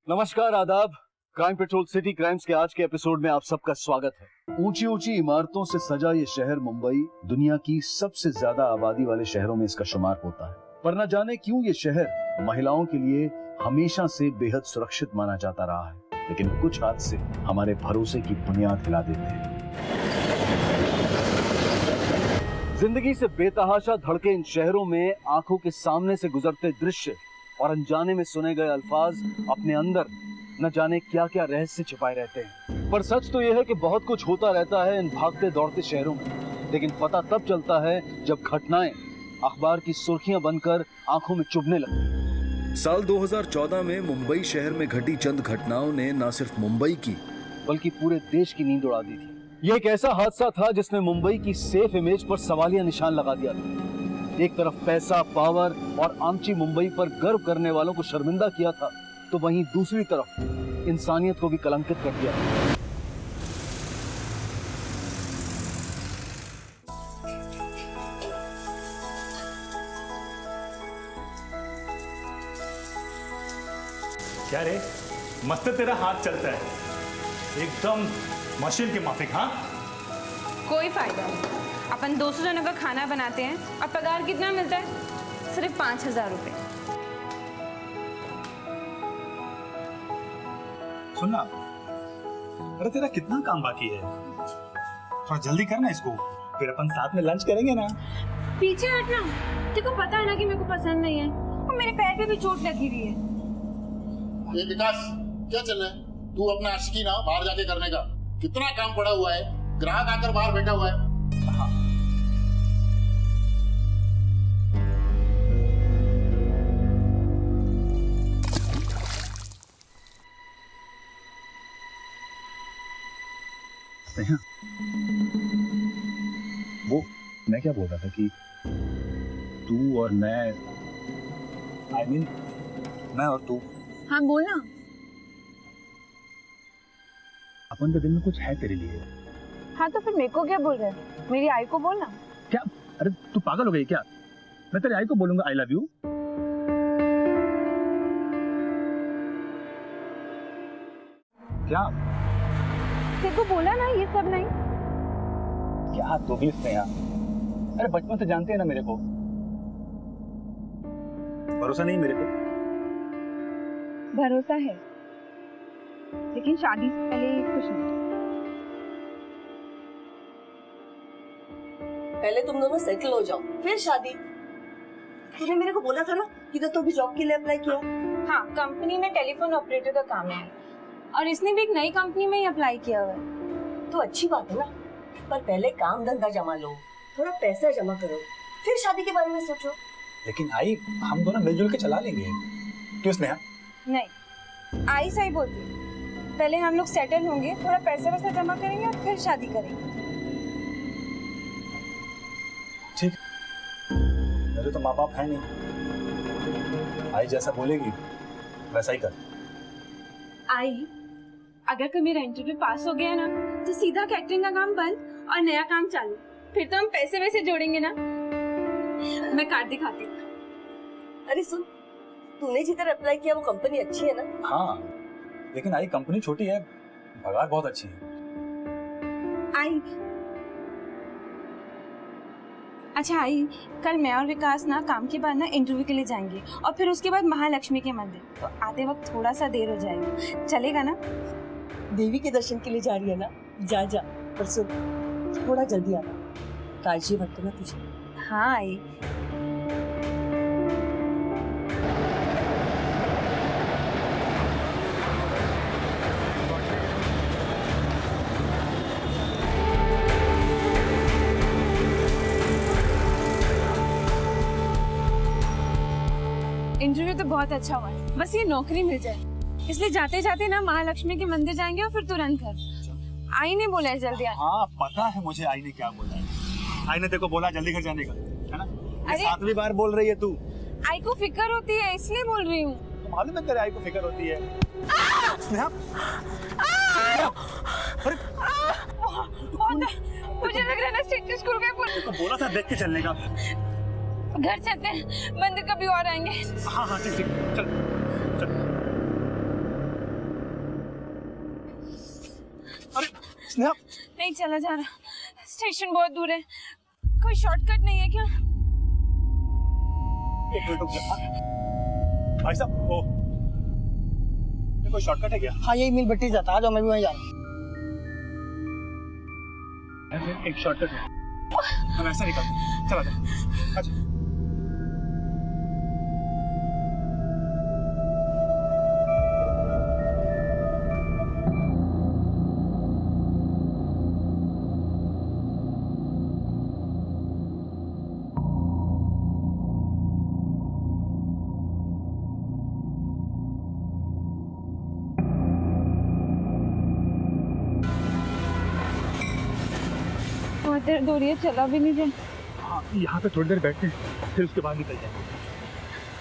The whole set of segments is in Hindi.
नमस्कार, आदाब। क्राइम पेट्रोल सिटी क्राइम्स के आज के एपिसोड में आप सबका स्वागत है। ऊंची ऊंची इमारतों से सजा ये शहर मुंबई दुनिया की सबसे ज्यादा आबादी वाले शहरों में इसका शुमार होता है। पर न जाने क्यों ये शहर महिलाओं के लिए हमेशा से बेहद सुरक्षित माना जाता रहा है, लेकिन कुछ हादसे हमारे भरोसे की बुनियाद हिला देते हैं। जिंदगी से बेतहाशा धड़के इन शहरों में आंखों के सामने से गुजरते दृश्य और अनजाने में सुने गए अल्फाज अपने अंदर न जाने क्या क्या रहस्य छिपाए रहते हैं। पर सच तो यह है कि बहुत कुछ होता रहता है इन भागते दौड़ते शहरों में, लेकिन पता तब चलता है जब घटनाएं अखबार की सुर्खियां बनकर आंखों में चुभने लगती। साल 2014 में मुंबई शहर में घटी चंद घटनाओं ने न सिर्फ मुंबई की बल्कि पूरे देश की नींद उड़ा दी थी। यह एक ऐसा हादसा था जिसने मुंबई की सेफ इमेज पर सवालिया निशान लगा दिया था। एक तरफ पैसा, पावर और आमची मुंबई पर गर्व करने वालों को शर्मिंदा किया था, तो वहीं दूसरी तरफ इंसानियत को भी कलंकित कर दिया था। क्या रे, मस्त तेरा हाथ चलता है, एकदम मशीन के माफिक। हाँ, कोई फायदा नहीं। अपन 200 जनों का खाना बनाते हैं और पगार कितना मिलता है? सिर्फ 5,000 रुपए। सुनना, अरे तेरा कितना काम बाकी है, थोड़ा जल्दी करना इसको, फिर अपन साथ में लंच करेंगे ना। पीछे हटना, तेरे को पता है ना कि मेरे को पसंद नहीं है और मेरे पैर पे भी चोट लगी हुई है। ये विकास, क्या चल रहा है? तू अपना आशिकी ना बाहर जाके करने का, कितना काम पड़ा हुआ है, ग्राहक आकर बाहर बैठा हुआ है। हाँ। वो मैं क्या बोल रहा था कि तू और मैं, I mean, मैं और तू। हाँ बोलना। अपन के दिल में कुछ है तेरे लिए। हाँ तो फिर मेरे को क्या बोल रहे हैं? मेरी आई को बोलना। क्या? अरे तू पागल हो गई क्या? मैं तेरी आई को बोलूंगा आई लव यू? क्या तेरे को बोला ना ये सब नहीं। क्या तो भी इसने यहाँ? अरे बचपन से जानते हैं ना मेरे को। भरोसा नहीं मेरे पे? भरोसा है, लेकिन शादी से पहले कुछ नहीं। पहले तुम दोनों सेटल हो जाओ, फिर शादी। तूने मेरे को बोला था ना कि तो भी जॉब के लिए अप्लाई किया। हाँ, कंपनी में टेलीफोन ऑपरेटर का काम है और इसने भी एक नई कंपनी में ही अप्लाई किया हुआ है। तो अच्छी बात है ना, पर पहले काम धंधा जमा लो, थोड़ा पैसा जमा करो, फिर शादी के बारे में सोचो। लेकिन आई, हम दोनों मिलजुल के चला लेंगे। क्यों स्नेहा? नहीं, आई सही बोलती है। पहले हम लोग सेटल होंगे, थोड़ा पैसा वैसा जमा करेंगे और फिर शादी करेंगे। ठीक, मेरे तो माँ बाप है नहीं। आई जैसा बोलेगी वैसा ही कर। आई, अगर कभी मेरा इंटरव्यू पास हो गया ना तो सीधा कैटरिंग का काम बंद और नया काम चालू। फिर तो हम पैसे वैसे जोड़ेंगे ना। मैं कार्ड दिखाती हूँ। अरे सुन, तूने जिधर अप्लाई किया वो कंपनी अच्छी है ना? हाँ, लेकिन आई कंपनी छोटी है, पगार बहुत अच्छी है। आई, अच्छा आई, कल मैं और विकास ना काम के बाद ना इंटरव्यू के लिए जाएंगे और फिर उसके बाद महालक्ष्मी के मंदिर। तो आते वक्त थोड़ा सा देर हो जाएगा, चलेगा ना? देवी के दर्शन के लिए जा रही है ना, जा जा। पर सुन, थोड़ा जल्दी आना, काजी मत करना तुझे। हाँ आई। इंटरव्यू तो बहुत अच्छा हुआ है, बस ये नौकरी मिल जाए, इसलिए जाते जाते ना महालक्ष्मी के मंदिर जाएंगे और फिर तुरंत घर। आई ने बोला है जल्दी आना। हाँ पता है मुझे आई ने क्या बोला है। आई ने देखो बोला जल्दी घर जाने का, है ना? अरे 7वीं बार बोल रही है तू। आई को फिक्र होती है इसलिए बोल रही हूँ। तो मालूम है तेरे आई को फिक्र होती है। स्नेहा, अरे मुझे लग रहा है ना सिटी स्कूल के तो बोला था देख के चलने का। घर चलते हैं, मंदिर कभी और आएंगे। हाँ हाँ ठीक ठीक, चल चल। स्नेहा नहीं चला जा रहा, स्टेशन बहुत दूर है, कोई शॉर्टकट नहीं है क्या? एक मिनट रुक जा। भाई साहब ओ ये कोई शॉर्टकट है क्या? हाँ यही मिल बट्टी जाता है, आ जाओ मैं भी वहीं जा रहा हूँ। एक शॉर्टकट है, हम ऐसे निकलते, चला जा। अच्छा बहुत देर दूर है, चला भी नहीं जाए। हाँ यहाँ पे थोड़ी देर बैठते हैं, फिर उसके बाद निकल जाएंगे।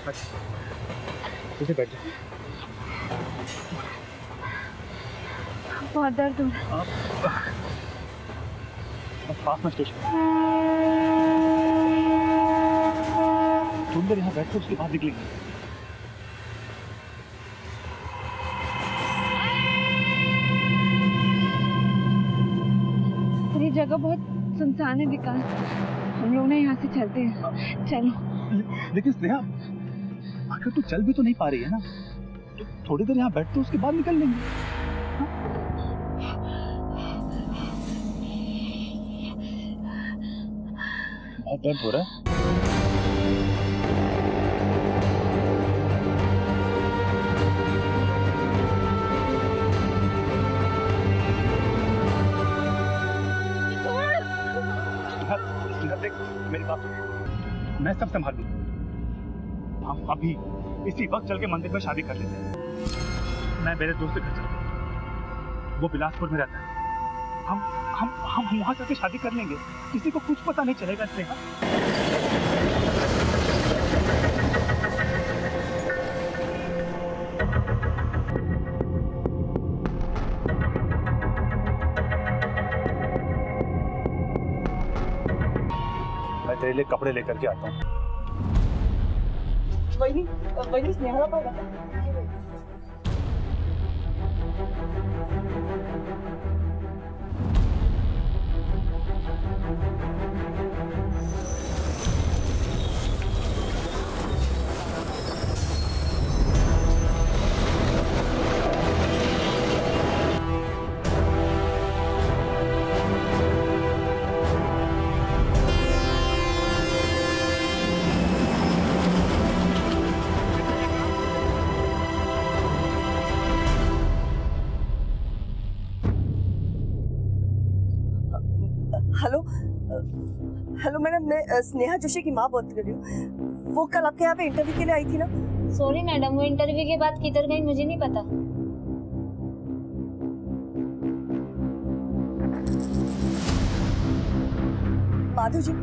अच्छा इसे बैठ जाए। बहुत दर्द हो रहा बस पास में स्टेशन, थोड़ी देर यहाँ बैठते उसके बाद निकलेंगे। ये जगह बहुत सुनसान है विकास, हम लोग ना यहाँ से चलते हैं, चलो। लेकिन स्नेहा आखिर तू चल भी तो नहीं पा रही है ना, तो थोड़ी देर यहाँ बैठते उसके बाद निकल लेंगे। बहुत दर्द हो रहा है। देख मेरी बात सुन, मैं सब संभाल लूंगा। हम अभी इसी वक्त चल के मंदिर में शादी कर लेते हैं। मैं मेरे दोस्त के घर चलता हूँ, वो बिलासपुर में रहता है। हम वहाँ जाके शादी कर लेंगे, किसी को कुछ पता नहीं चलेगा। स्नेहा मैं तेरे लिए कपड़े लेकर के आता हूँ। वही स्नेहा का पड़ा। हेलो मैडम, मैं स्नेहा जोशी की माँ बात कर रही हूँ। वो कल आपके यहाँ पे इंटरव्यू के लिए आई थी ना? सॉरी मैडम, वो इंटरव्यू के बाद किधर गई मुझे नहीं पता। माधव जी,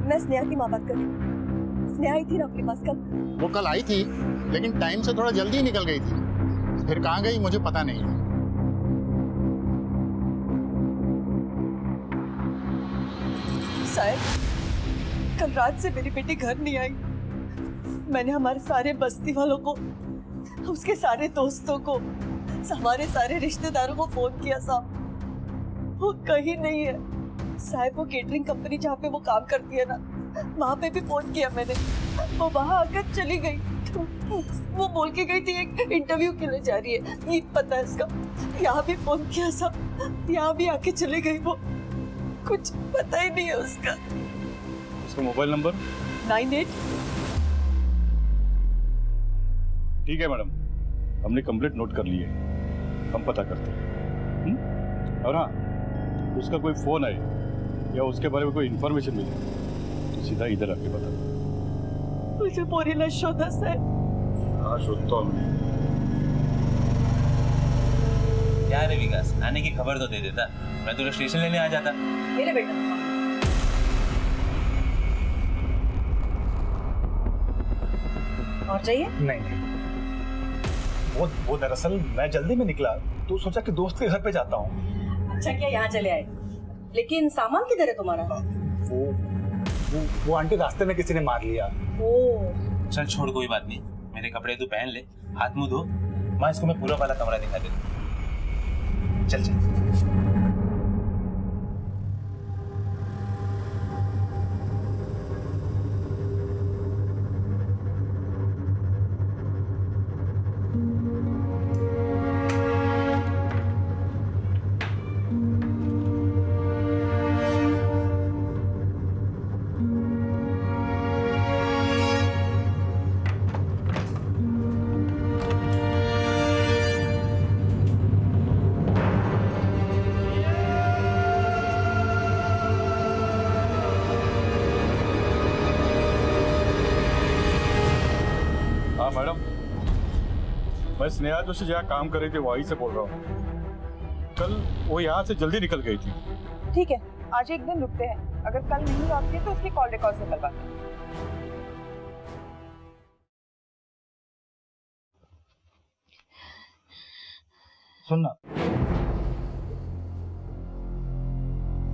मैं स्नेहा की माँ बात कर रही हूँ। स्नेहा आई थी ना आपके पास कल? वो कल आई थी, लेकिन टाइम से थोड़ा जल्दी ही निकल गई थी। फिर कहाँ गई मुझे पता नहीं है। शायद कल रात से मेरी बेटी घर नहीं आई। मैंने हमारे सारे बस्ती वालों को, उसके सारे दोस्तों को, हमारे सारे रिश्तेदारों को फोन किया साहब, वो कहीं नहीं है। साहब वो केटरिंग कंपनी जहाँ पे वो काम करती है ना, वहाँ पे भी फोन किया मैंने, वो वहाँ आकर चली गई। वो बोल के गई थी एक इंटरव्यू के लिए जा रही है, ये पता है इसका। यहाँ भी फोन किया साहब, यहाँ भी आके चली गई। वो कुछ पता ही नहीं है उसका। उसका मोबाइल नंबर 98। ठीक है मैडम, हमने कंप्लीट नोट कर ली है, हम पता करते हैं। और हाँ, उसका कोई फोन आए या उसके बारे में कोई इन्फॉर्मेशन मिले तो सीधा इधर आके बता। मुझे पूरी न शोधा से। हाँ शोधता हूँ। क्या रे विकास, आने की खबर तो दे देता, मैं तुझे स्टेशन लेने आ जाता। मेरे बेटा और चाहिए? नहीं, वो दरअसल मैं जल्दी में निकला तो सोचा कि दोस्त के घर पे जाता हूँ। अच्छा किया यहाँ चले आए, लेकिन सामान किधर है तुम्हारा? वो आंटी रास्ते में किसी ने मार लिया। ओ चल छोड़, कोई बात नहीं, मेरे कपड़े तू पहन ले, हाथ मुंह धो, माँ इसको मैं पूरा वाला कमरा दिखा देता। चल चल। मैडम, मैं स्नेहा जोशी जहाँ काम कर रही थी वहीं से बोल रहा हूँ। कल वो यहाँ से जल्दी निकल गई थी। ठीक है, आज एक दिन रुकते हैं, अगर कल नहीं लौटती तो उसकी कॉल रिकॉर्ड से करवाते हैं। सुनना,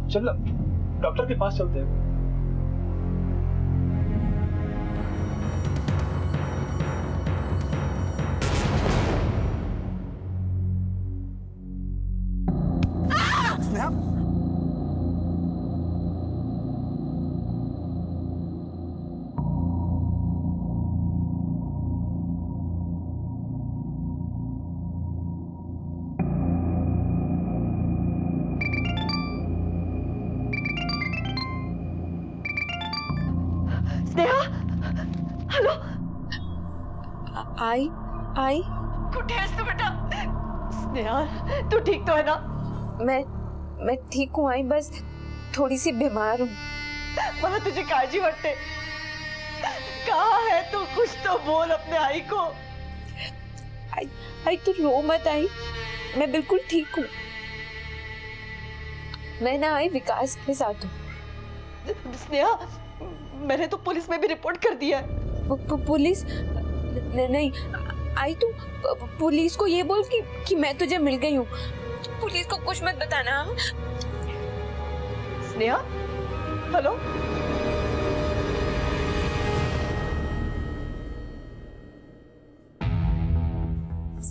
चल डॉक्टर के पास चलते हैं। स्नेहा, हेलो। आई कुठे आहेस तू बेटा? स्नेहा, तू ठीक तो है ना? मैं ठीक हूँ आई, बस थोड़ी सी बीमार हूँ। मला तुझी काळजी वाटते। कहाँ है तू? कुछ तो बोल अपने आई को। आई तू रो मत आई, मैं बिल्कुल ठीक हूँ। मैं ना आई विकास के साथ हूँ। स्नेहा, मैंने तो पुलिस में भी रिपोर्ट कर दिया है। पुलिस? नहीं आई, तू पुलिस को ये बोल कि मैं तुझे मिल गई हूँ। पुलिस को कुछ मत बताना। स्नेहा, हेलो।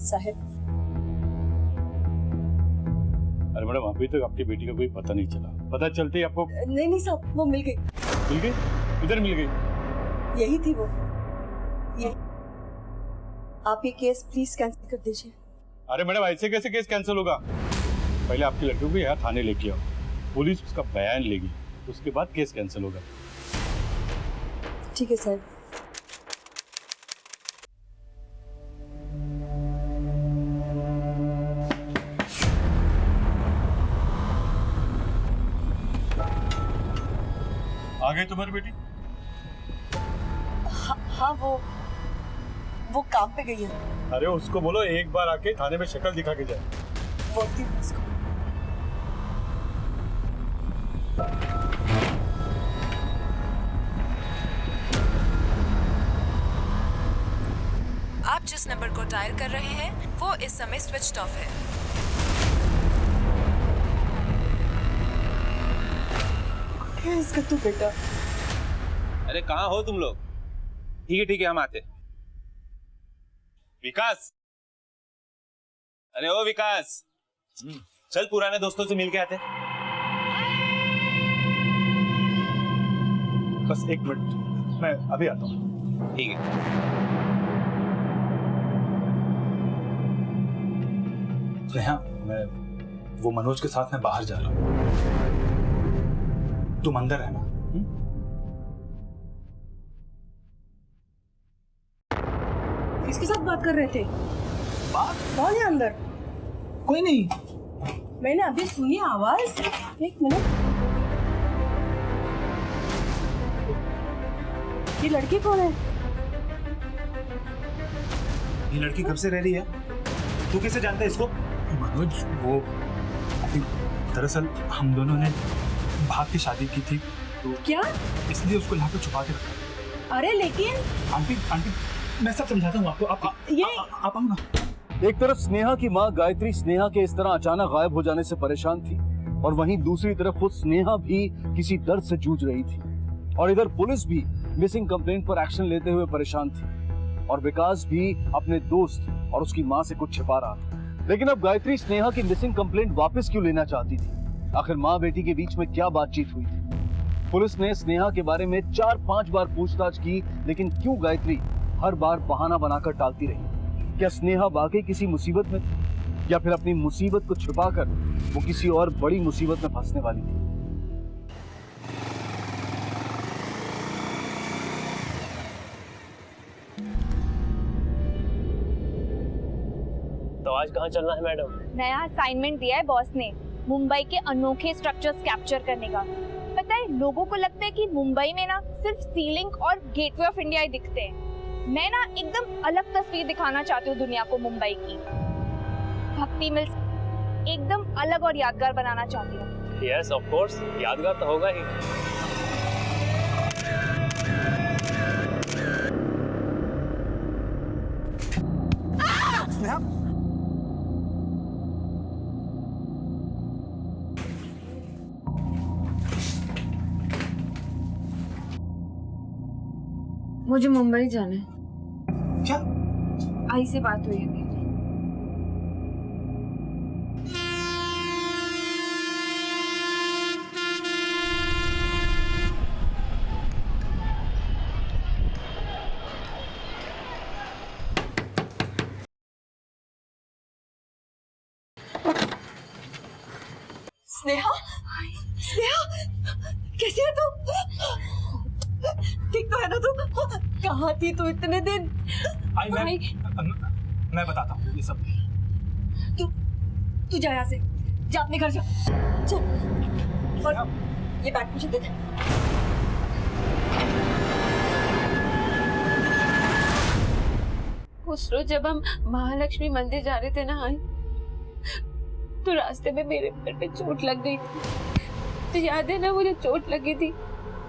साहब, अरे मैडम, अभी तक आपकी बेटी का कोई पता नहीं चला। पता चलते ही आपको? नहीं साहब, वो मिल गई। मिल गई? किधर मिल गई? यही थी वो। ये आप ये केस प्लीज कैंसिल कर दीजिए। अरे मैडम, ऐसे कैसे केस कैंसिल होगा? पहले आपकी लड़की को यहाँ थाने लेके आओ, पुलिस उसका बयान लेगी, उसके बाद केस कैंसिल होगा। ठीक है साहब। आ गई तुम्हारी बेटी? हाँ, वो काम पे गई है। अरे उसको बोलो एक बार आके थाने में शक्ल दिखा के जाए। बोलती हूँ उसको। आप जिस नंबर को डायल कर रहे हैं वो इस समय स्विच ऑफ है। क्या इसका तू बेटा? अरे कहाँ हो तुम लोग? ठीक है हम आते। विकास, अरे ओ विकास, चल पुराने दोस्तों से मिल के आते। बस एक मिनट, मैं अभी आता हूँ। ठीक है। स्नेहा, मैं वो मनोज के साथ में बाहर जा रहा हूँ, तुम अंदर रहना। किसके साथ बात कर रहे थे? बात? कौन है अंदर? कोई नहीं। मैंने अभी सुनी आवाज। एक मिनट, ये लड़की कौन है? ये लड़की कब से रह रही है? तू कैसे जानता है इसको? मनोज, वो दरअसल हम दोनों ने भाग के शादी की थी, तो क्या? इसलिए उसको यहाँ पे छुपा के रखा। अरे लेकिन आंटी, मैं सब समझाता हूँ आपको। आप आओ ना। एक तरफ स्नेहा की माँ गायत्री स्नेहा के इस तरह अचानक गायब हो जाने से परेशान थी, और वहीं दूसरी तरफ खुद स्नेहा भी किसी दर्द से जूझ रही थी, और इधर पुलिस भी मिसिंग कंप्लेंट पर एक्शन लेते हुए परेशान थी, और विकास भी अपने दोस्त और उसकी माँ से कुछ छिपा रहा था। लेकिन अब गायत्री स्नेहा की मिसिंग कंप्लेंट वापस क्यों लेना चाहती थी? आखिर माँ बेटी के बीच में क्या बातचीत हुई थी? पुलिस ने स्नेहा के बारे में 4-5 बार पूछताछ की, लेकिन क्यों गायत्री हर बार बहाना बनाकर टालती रही? क्या स्नेहा वाकई किसी मुसीबत में थी, या फिर अपनी मुसीबत को छुपाकर वो किसी और बड़ी मुसीबत में फंसने वाली थी? तो आज कहाँ चलना है मैडम? नया असाइनमेंट दिया है बॉस ने, मुंबई के अनोखे स्ट्रक्चर्स कैप्चर करने का। पता है, लोगों को लगता है कि मुंबई में ना सिर्फ सीलिंग और गेटवे ऑफ इंडिया ही दिखते हैं, मैं ना एकदम अलग तस्वीर दिखाना चाहती हूँ दुनिया को मुंबई की। भक्ति मिल्स एकदम अलग और यादगार बनाना चाहती हूँ। यस ऑफ कोर्स, यादगार तो होगा ही। मुझे मुंबई जाना है। क्या? आई से बात हुई है मेरी। स्नेहा, स्नेहा, कैसी है तू? ठीक तो है ना तू? कहाँ थी तू इतने दिन? मैं बताता हूँ ये सब। तू जा यहाँ से, जा अपने घर जा, चल। और ये बैग मुझे दे दे। उस रोज जब हम महालक्ष्मी मंदिर जा रहे थे ना आई, तो रास्ते में मेरे पैर पे चोट लग गई थी। तो याद है ना, वो जो चोट लगी थी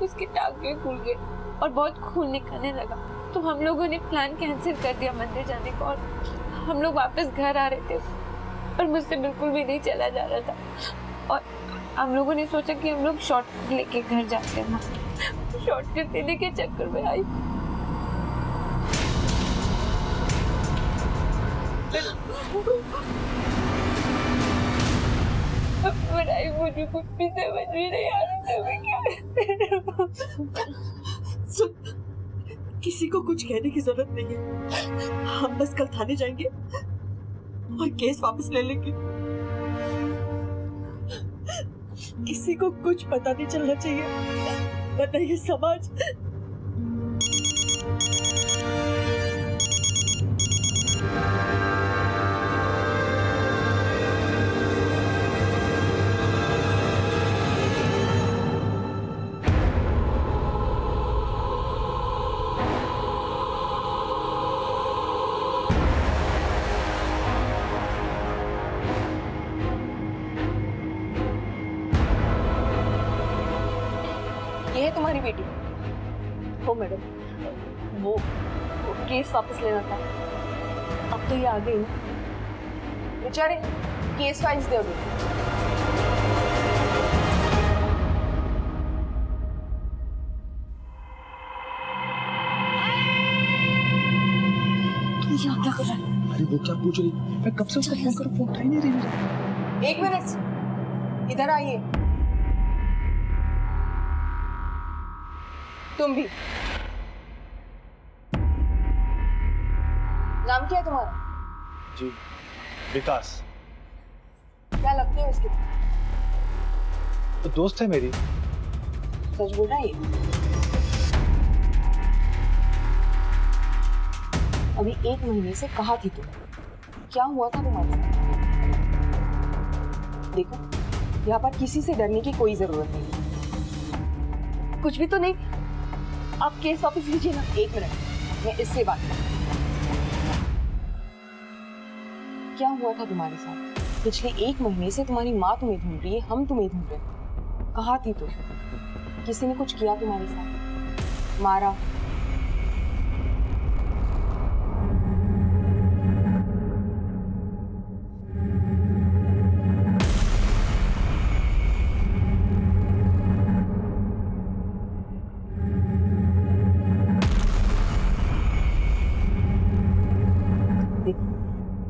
उसके टांगे फूल गए और बहुत खून निकलने लगा। तो हम लोगों ने प्लान कैंसिल कर दिया मंदिर जाने का, और हम लोग वापस घर आ रहे थे और मुझसे बिल्कुल भी नहीं चला जा रहा था। और हम लोगों ने सोचा कि हम लोग शॉर्टकट लेके घर जाते हैं। शॉर्टकट लेने के चक्कर में आई मुझे कुछ भी समझ में नहीं आ रहा था मैं क्या। सुन, किसी को कुछ कहने की जरूरत नहीं है। हम बस कल थाने जाएंगे और केस वापस ले लेंगे। किसी को कुछ पता नहीं चलना चाहिए, वरना ये समाज। ये है तुम्हारी बेटी। हो मैडम, वो केस वापस लेना था। अब तो ये आ गई ना। बेचारे केस फाइल्स दे दो। तू यहाँ क्या कर रहा है? अरे वो क्या पूछ रही? मैं कब से उसका फोन करूं, फोन उठा ही नहीं रही मेरा। एक मिनट, इधर आइए। तुम भी। नाम क्या है तुम्हारा? जी, विकास। क्या लगते हो इसके? तो दोस्त है मेरी। सच बोल रहा है ये? अभी 1 महीने से कहाँ थी तुम? क्या हुआ था तुम्हारे साथ? देखो, यहाँ पर किसी से डरने की कोई जरूरत नहीं। कुछ भी तो नहीं। आप केस वापस लीजिए ना। 1 मिनट, मैं इससे बात करूं। क्या हुआ था तुम्हारे साथ? पिछले 1 महीने से तुम्हारी माँ तुम्हें ढूंढ रही है, हम तुम्हें ढूंढ रहे हैं। कहाँ थी तुम? किसी ने कुछ किया तुम्हारे साथ? मारा?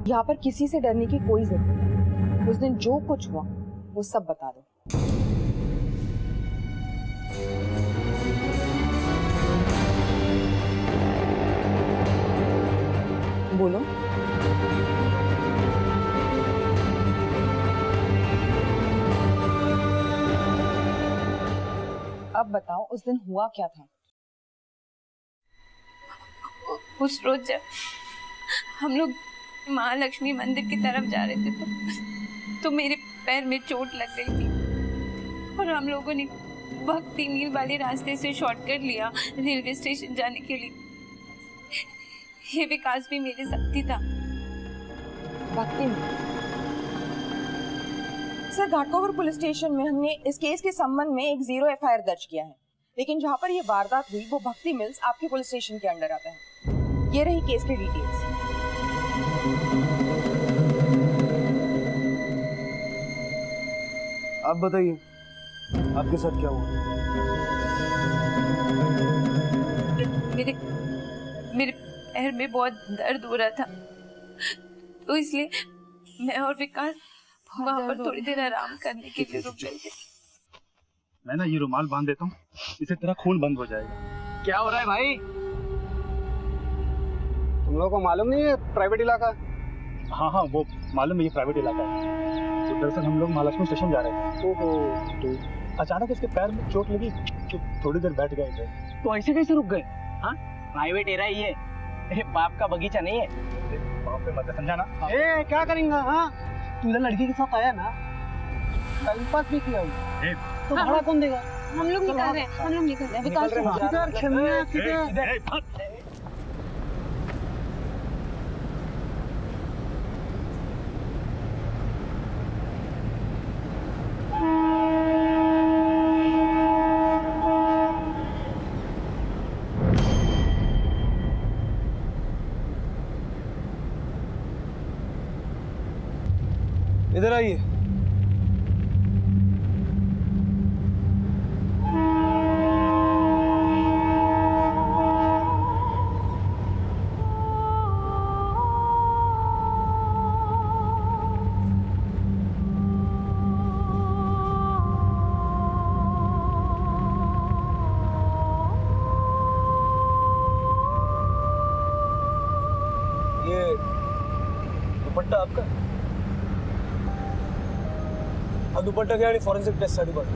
यहाँ पर किसी से डरने की कोई जरूरत नहीं। उस दिन जो कुछ हुआ वो सब बता दो। बोलो। अब बताओ, उस दिन हुआ क्या था? उस रोज जब हम लोग महालक्ष्मी मंदिर की तरफ जा रहे थे तो मेरे पैर में चोट लग गई थी और हम लोगों ने भक्ति मील वाले रास्ते से शॉर्टकट लिया रेलवे स्टेशन जाने के लिए। ये विकास भी मेरी शक्ति था। भक्ति mills. Sir, Ghatkopar police station में हमने इस केस के संबंध में एक 0 FIR दर्ज किया है, लेकिन जहाँ पर ये वारदात हुई वो भक्ति मिल्स आपके पुलिस स्टेशन के अंडर आता है। ये रही केस की डिटेल्स। आप बताइए, आपके साथ क्या हुआ? मेरे मेरे पैर में बहुत दर्द हो रहा था, तो इसलिए मैं और विकास वहाँ पर थोड़ी देर आराम करने के लिए रुक गए थे। मैं ना ये रुमाल बांध देता हूँ, इससे तेरा खून बंद हो जाएगा। क्या हो रहा है भाई? तुम लोगों को मालूम नहीं है प्राइवेट इलाका? हाँ हाँ, वो मालूम है, ये प्राइवेट इलाका है। तो दरअसल हम लोग महालक्ष्मी स्टेशन जा रहे थे, तो अचानक इसके पैर में चोट लगी, तो थोड़ी देर बैठ गए थे। तो ऐसे कैसे रुक गए? हाँ, प्राइवेट एरिया ही है, ये बाप का बगीचा नहीं है। बाप पे मत समझा ना। ए, क्या करेंगे? हाँ, तू इधर लड़की के साथ आया ना, टाइम पास भी किया हुआ, तो भाड़ा कौन देगा? हम लोग निकल रहे हैं, विकास किधर छमिया किधर? इधर आइए। ये दुपट्टा आपका? हाँ, दुपट्टा क्या है? Forensic test certificate.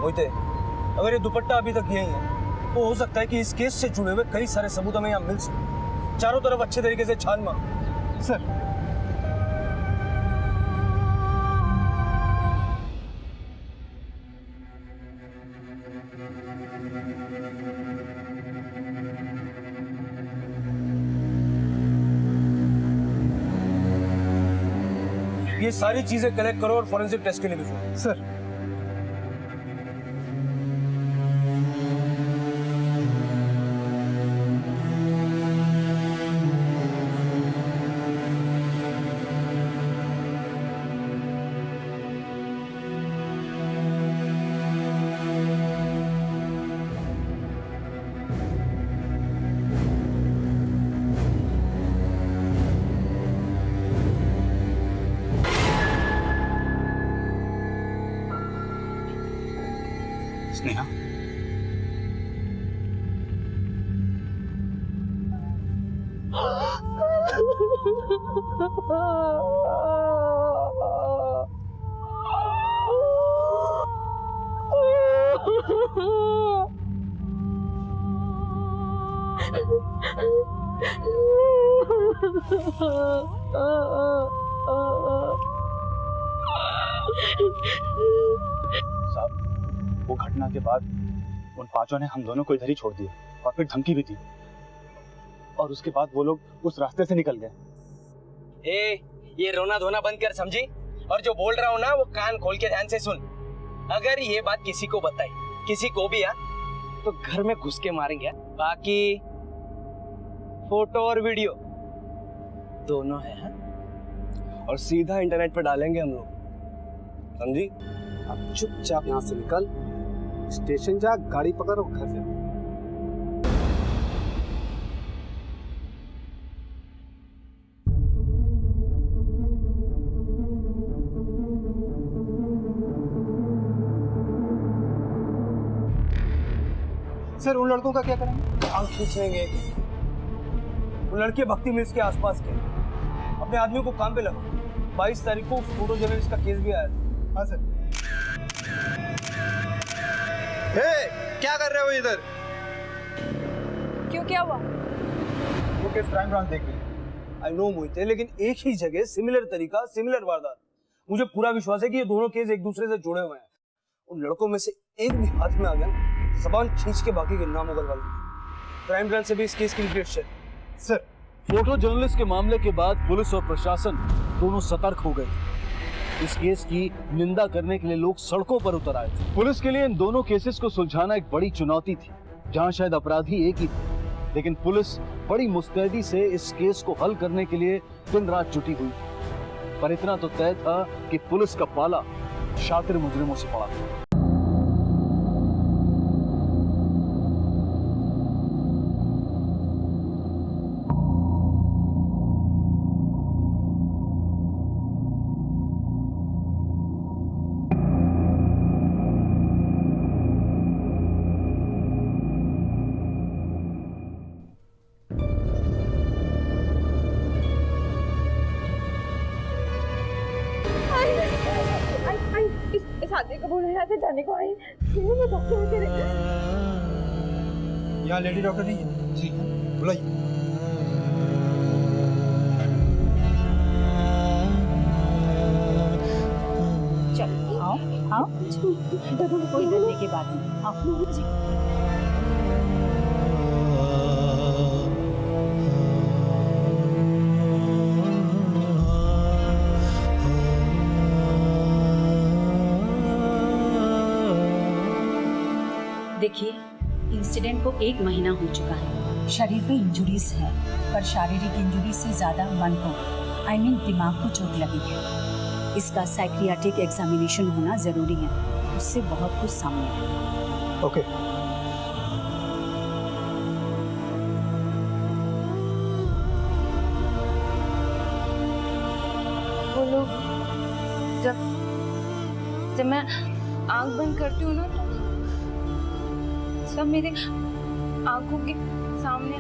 मोहिते, अगर ये दुपट्टा अभी तक यही है तो हो सकता है कि इस केस से जुड़े हुए कई सारे सबूत हमें यहाँ मिल सके। चारों तरफ अच्छे तरीके से छान मार। सर, ये सारी चीजें कलेक्ट करो और फॉरेंसिक टेस्ट के लिए भेजो। सर स्नेहा, साहब, वो घटना के बाद उन पांचों ने हम दोनों को इधर ही छोड़ दिया और फिर धमकी भी दी, और उसके बाद वो लोग उस रास्ते से निकल गए। ये रोना धोना बंद कर, समझी? और जो बोल रहा हूँ ना वो कान खोल के ध्यान से सुन। अगर ये बात किसी को बताई, किसी को भी तो घर में घुस के मारेंगे। बाकी फोटो और वीडियो दोनों है, और सीधा इंटरनेट पर डालेंगे हम लोग, समझी? अब चुपचाप यहाँ से निकल, स्टेशन जा, गाड़ी पकड़ो, घर जा। सर, उन लड़कों का क्या करेंगे? आंख खींच लेंगे। उन लड़के भक्ति मिल्स के आसपास के, अपने आदमियों को काम पे लगा। 22 तारीख को फोटो जर्नलिस्ट का केस भी आया था। हाँ सर। क्या कर रहे हो इधर? क्यों, क्या हुआ? वो केस क्राइम ब्रांच देख रही है। आई नो मोहिते, लेकिन एक ही जगह सिमिलर तरीका, सिमिलर वारदात। मुझे पूरा विश्वास है कि ये दोनों केस एक दूसरे से जुड़े हुए हैं। उन लड़कों में से एक भी हाथ में आ गया, जबान खींच के बाकी गिनना मुगल वाले। क्राइम ब्रांच से भी इस केस की रिपोर्ट है। सर, फोटो जर्नलिस्ट के मामले के बाद पुलिस और प्रशासन दोनों सतर्क हो गए। इस केस की निंदा करने के लिए लोग सड़कों पर उतर आए थे। पुलिस के लिए इन दोनों केसेस को सुलझाना एक बड़ी चुनौती थी, जहां शायद अपराधी एक ही थे, लेकिन पुलिस बड़ी मुस्तैदी से इस केस को हल करने के लिए दिन रात जुटी हुई थी। पर इतना तो तय था कि पुलिस का पाला शातिर मुजरिमों से पड़ा था। इस आदमी को बोलो यहाँ से जाने को आई। मैं डॉक्टर से यहाँ लेडी डॉक्टर नहीं है? जी बुलाइए। चलो आओ आओ, कोई डरने की बात नहीं, आओ जी। देखिए, इंसिडेंट को 1 महीना हो चुका है। शरीर पे इंजुरीज है, पर शारीरिक इंजुरी से ज्यादा मन को, दिमाग को चोट लगी है। इसका साइकियाट्रिक एग्जामिनेशन होना जरूरी है, उससे बहुत कुछ सामने आएगा। ओके। वो लोग जब मैं आंख बंद करती हूँ ना, तो सब मेरे आंखों के सामने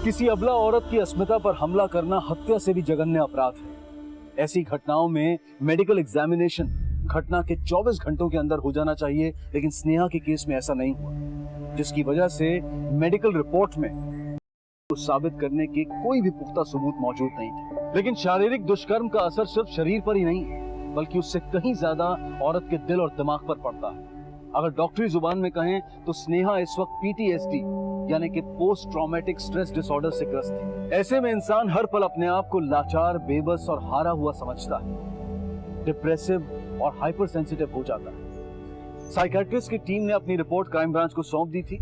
किसी अबला औरत की अस्मिता पर हमला करना हत्या से भी जघन्य अपराध है। ऐसी घटनाओं में मेडिकल एग्जामिनेशन घटना के 24 घंटों के अंदर हो जाना चाहिए, लेकिन स्नेहा के केस में ऐसा नहीं हुआ, जिसकी वजह से मेडिकल रिपोर्ट में को साबित करने के कोई भी पुख्ता सबूत मौजूद नहीं थे। लेकिन शारीरिक दुष्कर्म का असर सिर्फ शरीर पर ही नहीं, बल्कि उससे कहीं ज्यादा औरत के दिल और दिमाग पर पड़ता है। अगर डॉक्टरी जुबान में कहें तो स्नेहा इस वक्त PTSD यानी कि पोस्ट ट्रॉमेटिक स्ट्रेस डिसऑर्डर से ग्रस्त थी। ऐसे में इंसान हर पल अपने आप को लाचार, बेबस और हारा हुआ समझता है, डिप्रेसिव और हाइपर सेंसिटिव हो जाता है। साइकियाट्रिस्ट की टीम ने अपनी रिपोर्ट क्राइम ब्रांच को सौंप दी थी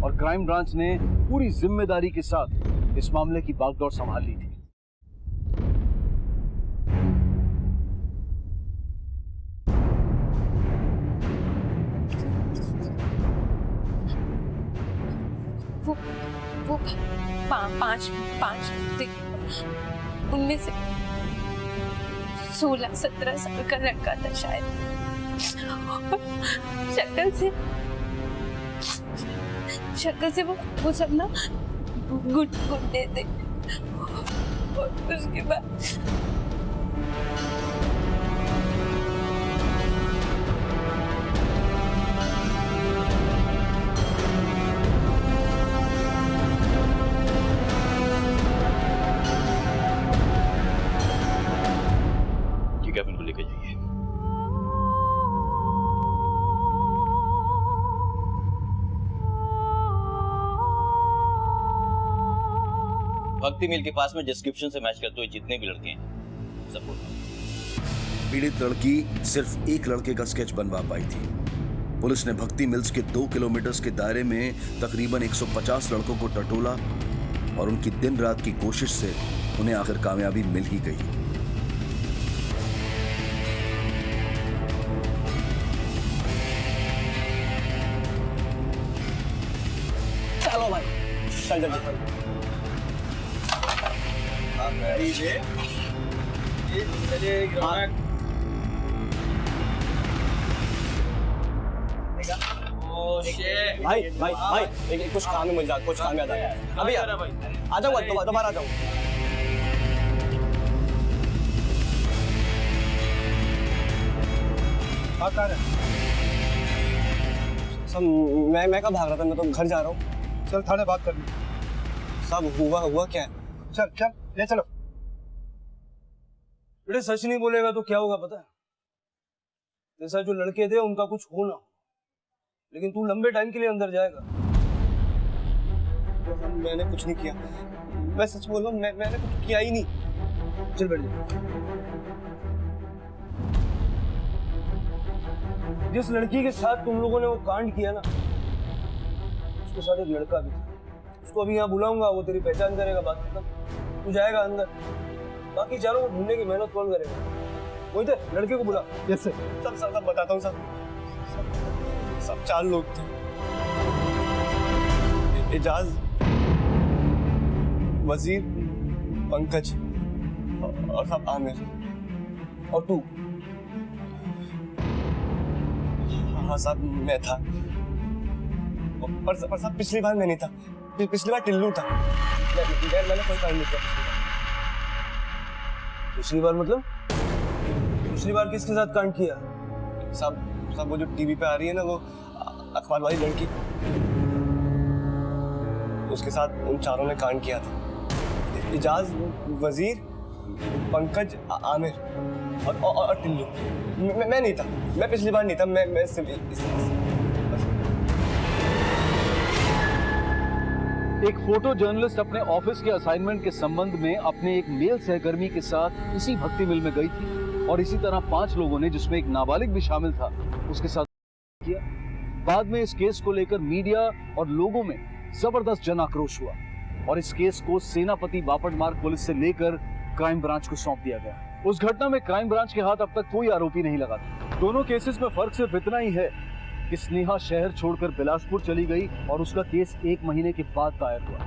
और क्राइम ब्रांच ने पूरी जिम्मेदारी के साथ इस मामले की बागडोर संभाल ली थी। वो पांच उनमें से 16-17 साल का लड़का था शायद। शक्ल से वो सब ना गुड्डे थे। और उसके बाद कैबिन को लेकर जाइए। भक्ति मिल के पास में डिस्क्रिप्शन से मैच करते हुए जितने भी लड़के हैं सब बोल। पीड़ित लड़की सिर्फ एक लड़के का स्केच बनवा पाई थी। पुलिस ने भक्ति मिल्स के 2 किलोमीटर के दायरे में तकरीबन 150 लड़कों को टटोला और उनकी दिन रात की कोशिश से उन्हें आखिर कामयाबी मिल ही गई। चलो भाई, चल जल्दी। भाई भाई भाई, लेकिन कुछ काम है मुझे, कुछ काम याद आया अभी। आ जाओ, दोबारा आ जाओ। सब मैं कब भाग रहा था, मैं तो घर जा रहा हूँ। चल थाने बात कर ली। सब हुआ क्या है? चल चल ले चलो। बेटे सच नहीं बोलेगा तो क्या होगा पता है? जैसा जो लड़के थे उनका कुछ हो ना, लेकिन तू लंबे टाइम के लिए अंदर जाएगा। मैंने कुछ नहीं किया, मैं सच बोल रहा हूँ, मैंने कुछ किया ही नहीं। चल बैठ जा। जिस लड़की के साथ तुम लोगों ने वो कांड किया ना, उसके साथ एक लड़का भी था। उसको अभी यहाँ बुलाऊंगा, वो तेरी पहचान करेगा, बात खत्म। तू जाएगा अंदर, बाकी चारों को ढूंढने की मेहनत कौन करेगा? वही थे, लड़के को बुला। Yes sir. सब बताता हूँ सब 4 लोग थे। एजाज, वजीर, पंकज और सब आमिर और तू। हाँ साहब, मैं था। पर साहब पिछली बार मैं नहीं था, पिछली बार टिल्लू था। मैंने कोई काम नहीं किया पिछली बार। मतलब पिछली बार किसके साथ कांड किया? साहब वो जो टीवी पे आ रही है ना, वो अखबार वाली लड़की, उसके साथ उन चारों ने कांड किया था। इजाज, वजीर, पंकज, आमिर और टिल्लू। मैं नहीं था, मैं पिछली बार नहीं था। मैं सिर्फ एक फोटो जर्नलिस्ट अपने ऑफिस के असाइनमेंट के संबंध में अपने एक मेल सहकर्मी के साथ इसी भक्ति मिल में गई थी और इसी तरह 5 लोगों ने, जिसमें एक नाबालिग भी शामिल था, उसके साथ किया। बाद में इस केस को लेकर मीडिया और लोगों में जबरदस्त जन आक्रोश हुआ और इस केस को सेनापति बापट मार्ग पुलिस से लेकर क्राइम ब्रांच को सौंप दिया गया। उस घटना में क्राइम ब्रांच के हाथ अब तक कोई आरोपी नहीं लगा था। दोनों केसेस में फर्क सिर्फ इतना ही है कि स्नेहा शहर छोड़कर बिलासपुर चली गई और उसका केस 1 महीने के बाद दायर हुआ,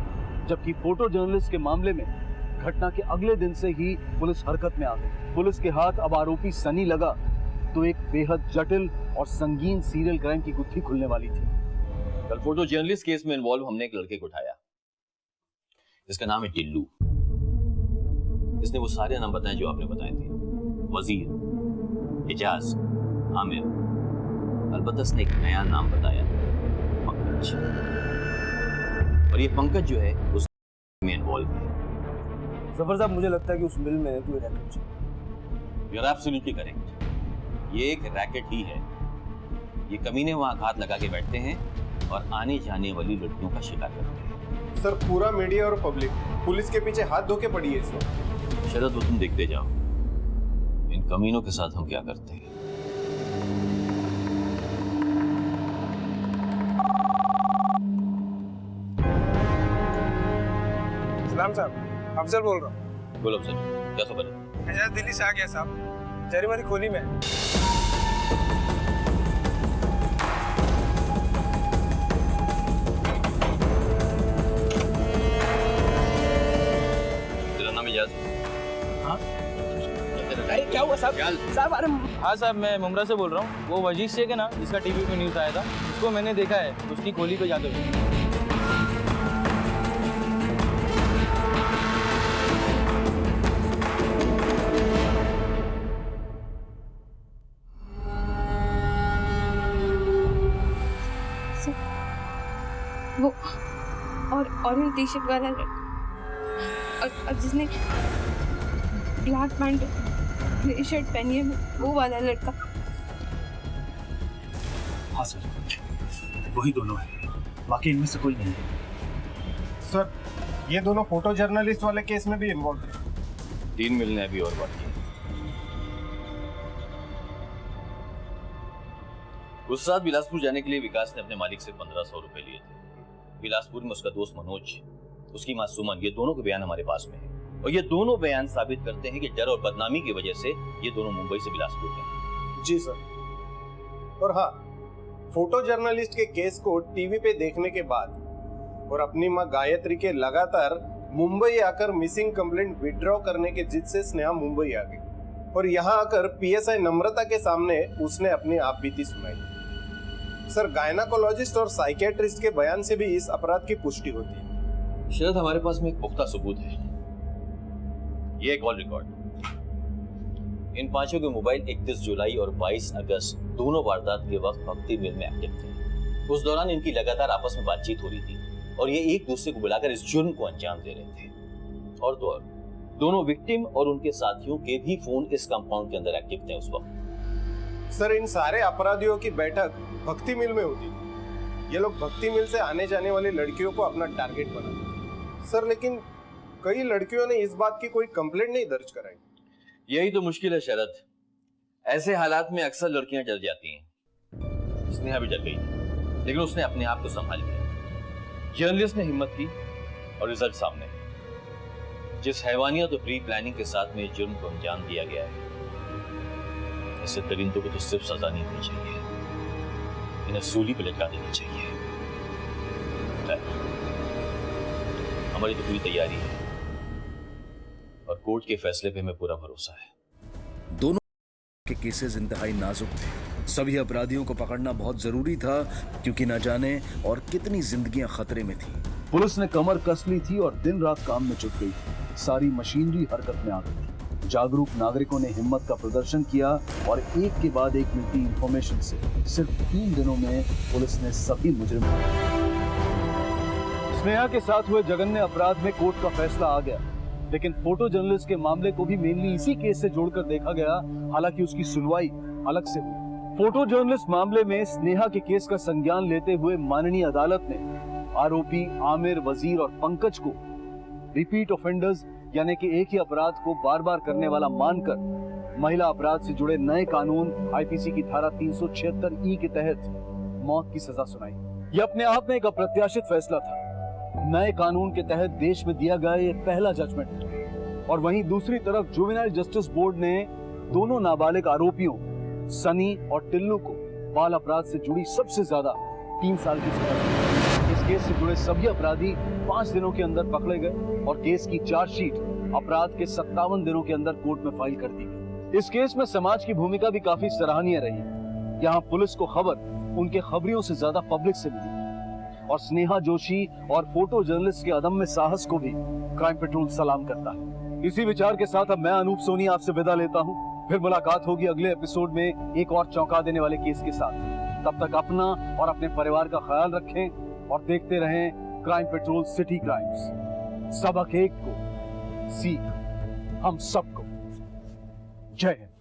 जबकि फोटो जर्नलिस्ट के मामले में घटना के अगले दिन से ही पुलिस हरकत में आ गई। पुलिस के हाथ अब आरोपी सनी लगा तो एक बेहद जटिल और संगीन सीरियल क्राइम की गुत्थी खुलने वाली थी। कल फोटो जर्नलिस्ट केस में इन्वॉल्व हमने एक लड़के को उठाया, जिसका नाम है टिल्लू। इसने वो सारे नाम बताए जो आपने बताए थे, वजीर, एजाज, आमिर। अलबत्ता इसने एक नया नाम बताया, पंकज। और ये पंकज जो है उस में इन्वॉल्व है। जफर साहब, मुझे लगता है कि उस मिल में कोई रैकेट है। You are absolutely correct. ये एक रैकेट ही है। ये कमीने वहां हाथ लगा के बैठते हैं और आने जाने वाली लड़कियों का शिकार करते हैं। सर, पूरा मीडिया और पब्लिक पुलिस के पीछे हाथ धो के पड़ी है सर। शरद, वो तुम देखते जाओ इन कमीनों के साथ हम क्या करते हैं। सलाम साहब, अफजल बोल रहा हूँ। बोलो अफजल, क्या खबर है? एजाज दिल्ली से आ गया साहब, जरीमारी खोली में। तेरा नाम एजाज? हाँ? अरे क्या हुआ साहब? साहब अरे हाँ साहब, मैं मुमरा से बोल रहा हूँ। वो वजीर शेख है ना, जिसका टीवी पे न्यूज़ आया था, उसको मैंने देखा है उसकी खोली पे जाते हुए। वो ऑरेंज टी शर्ट वाला और जिसने ब्लैक पैंट ग्रे शर्ट पहनी है, वो वाला लड़का। हाँ सर, वही दोनों है, बाकी इनमें से कोई नहीं है। सर, ये दोनों फोटो जर्नलिस्ट वाले केस में भी इन्वॉल्व है। 3 मिलने अभी और बाकी है। उस रात बिलासपुर जाने के लिए विकास ने अपने मालिक से 1500 रुपए लिए थे। बिलासपुर में उसका दोस्त मनोज, उसकी मां सुमन, ये दोनों के बयान हमारे पास में है और ये दोनों बयान साबित करते हैं कि डर और बदनामी की वजह से ये दोनों मुंबई से बिलासपुर गए। जी सर। और हाँ, फोटो जर्नलिस्ट के केस को टीवी पे देखने के बाद और अपनी मां गायत्री के लगातार मुंबई आकर मिसिंग कंप्लेंट विड्रॉ करने के जिद से स्नेहा मुंबई आ गई और यहाँ आकर पीएसआई नम्रता के सामने उसने अपनी आप बीती सुनाई। सर, गायनाकोलॉजिस्ट और साइकियाट्रिस्ट के बयान से भी इस अपराध की पुष्टि होती है। शरद, हमारे पास में एक पुख्ता सबूत है। ये कॉल रिकॉर्ड। इन 5 के मोबाइल 31 जुलाई और 22 अगस्त दोनों वारदात के वक्त भक्ति मिल में एक्टिव थे। उस दौरान इनकी लगातार आपस में बातचीत हो रही थी और ये एक दूसरे को बुलाकर इस जुर्म को अंजाम दे रहे थे। और तो और दोनों विक्टिम और उनके साथियों के भी फोन इस कंपाउंड के अंदर एक्टिव थे उस वक्त। सर इन सारे अपराधियों की बैठक भक्ति मिल में होती। ये लोग भक्ति मिल से आने जाने वाली लड़कियों को अपना टारगेट बनाते। सर लेकिन कई लड़कियों ने इस बात की कोई कंप्लेंट नहीं दर्ज कराई। यही तो मुश्किल है शरद, ऐसे हालात में अक्सर लड़कियां डर जाती हैं। स्नेहा भी डर गई, लेकिन उसने अपने आप को संभाल लिया। जर्नलिस्ट ने हिम्मत की और रिजल्ट सामने। जिस हैवानियत और प्री प्लानिंग के साथ में जुर्म को अंजाम दिया गया है, ऐसे दरिंदों को तो सिर्फ सजा नहीं देनी चाहिए, इन्हें सूली पे लटका देनी चाहिए। हमारी तो पूरी तैयारी है और कोर्ट के फैसले पे हमें पूरा भरोसा है। दोनों के केसेस इंतहाई नाजुक थे। सभी अपराधियों को पकड़ना बहुत जरूरी था, क्योंकि न जाने और कितनी जिंदगियां खतरे में थी। पुलिस ने कमर कस ली थी और दिन रात काम में जुट गई थी। सारी मशीनरी हरकत में आ गई थी। जागरूक नागरिकों ने हिम्मत का प्रदर्शन किया और एक के बाद एक मिलती इंफॉर्मेशन से सिर्फ 3 दिनों में पुलिस ने सभी मुजरिमों। स्नेहा के साथ हुए जघन्य अपराध में कोर्ट का फैसला आ गया, लेकिन फोटो जर्नलिस्ट के मामले को भी मेनली इसी केस से जोड़कर देखा गया, हालांकि उसकी सुनवाई अलग से हुई। फोटो जर्नलिस्ट मामले में स्नेहा के केस का संज्ञान लेते हुए माननीय अदालत ने आरोपी आमिर, वजीर और पंकज को रिपीट ऑफेंडर्स यानी कि एक ही अपराध को बार बार करने वाला मानकर महिला अपराध से जुड़े नए कानून आईपीसी की धारा 376 के तहत मौत की सजा सुनाई। यह अपने आप में एक अप्रत्याशित फैसला था। नए कानून के तहत देश में दिया गया ये पहला जजमेंट था। और वहीं दूसरी तरफ जुवेनाइल जस्टिस बोर्ड ने दोनों नाबालिग आरोपियों सनी और टिल्लू को बाल अपराध से जुड़ी सबसे ज्यादा 3 साल की सजा दी। इस केस से जुड़े सभी अपराधी 5 दिनों के अंदर पकड़े गए और केस की चार्जशीट अपराध के 57 दिनों के अंदर कोर्ट में फाइल कर दी गई। इस केस में समाज की भूमिका भी काफी सराहनीय रही। यहाँ पुलिस को खबर उनके खबरियों से ज्यादा पब्लिक से मिली और स्नेहा जोशी और फोटो जर्नलिस्ट के अदम्य साहस को भी क्राइम पेट्रोल सलाम करता है। इसी विचार के साथ अब मैं अनूप सोनी आपसे विदा लेता हूँ। फिर मुलाकात होगी अगले एपिसोड में एक और चौंका देने वाले केस के साथ। तब तक अपना और अपने परिवार का ख्याल रखें और देखते रहें क्राइम पेट्रोल सिटी क्राइम्स। सबक एक को, सीख हम सबको। जय हिंद।